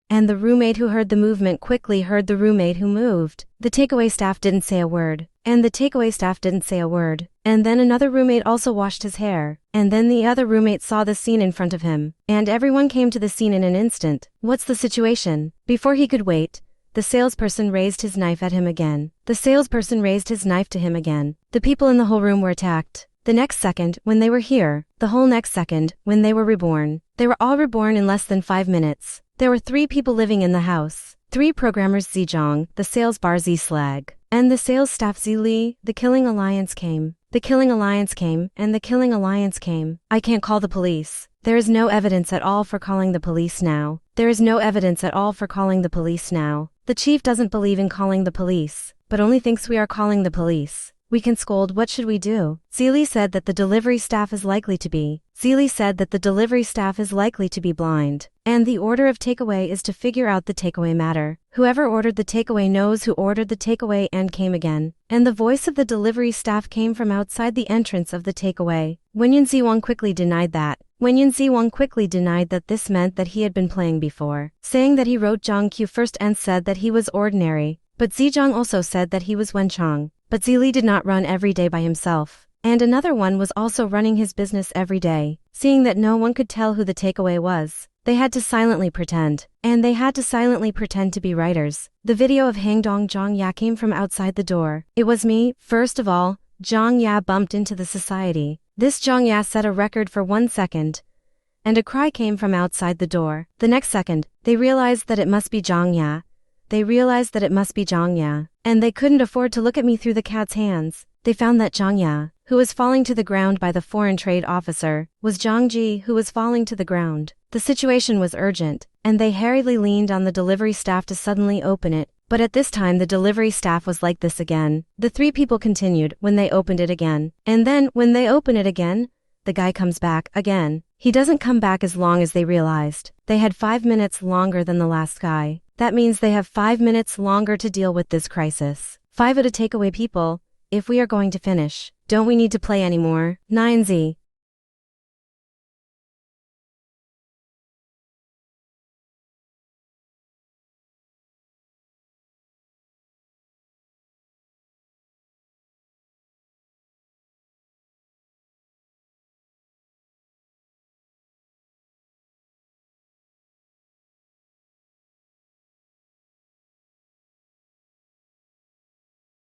and the roommate who heard the movement quickly heard the roommate who moved. The takeaway staff didn't say a word, and the takeaway staff didn't say a word. And then another roommate also washed his hair, and then the other roommate saw the scene in front of him, and everyone came to the scene in an instant. What's the situation? Before he could wait, the salesperson raised his knife at him again. The salesperson raised his knife to him again. The people in the whole room were attacked. The next second, when they were here, the whole next second, when they were reborn, they were all reborn in less than 5 minutes. There were 3 people living in the house. 3 programmers Zhejiang, the sales bar Z Slag, and the sales staff Z Li. The Killing Alliance came. The Killing Alliance came, and the Killing Alliance came. I can't call the police. There is no evidence at all for calling the police now. There is no evidence at all for calling the police now. The chief doesn't believe in calling the police, but only thinks we are calling the police. We can scold. What should we do? Zili said that the delivery staff is likely to be. Zili said that the delivery staff is likely to be blind. And the order of takeaway is to figure out the takeaway matter. Whoever ordered the takeaway knows who ordered the takeaway and came again. And the voice of the delivery staff came from outside the entrance of the takeaway. Wenyan Ziwang quickly denied that. Wenyan Ziwang quickly denied that this meant that he had been playing before, saying that he wrote Zhang Q first and said that he was ordinary. But Zhejiang also said that he was Wenchang. But Zili did not run every day by himself. And another one was also running his business every day. Seeing that no one could tell who the takeaway was, they had to silently pretend. And they had to silently pretend to be writers. The video of Hangdong Zhang Ya came from outside the door. It was me. First of all, Zhang Ya bumped into the society. This Zhang Ya set a record for 1 second. And a cry came from outside the door. The next second, they realized that it must be Zhang Ya. They realized that it must be Zhang Ya. And they couldn't afford to look at me through the cat's hands. They found that Zhang Ya, who was falling to the ground by the foreign trade officer, was Zhang Ji, who was falling to the ground. The situation was urgent, and they hurriedly leaned on the delivery staff to suddenly open it. But at this time the delivery staff was like this again. The 3 people continued when they opened it again. And then, when they open it again, the guy comes back again. He doesn't come back as long as they realized. They had 5 minutes longer than the last guy. That means they have 5 minutes longer to deal with this crisis. 5 to take away people. If we are going to finish, don't we need to play anymore? 9Z.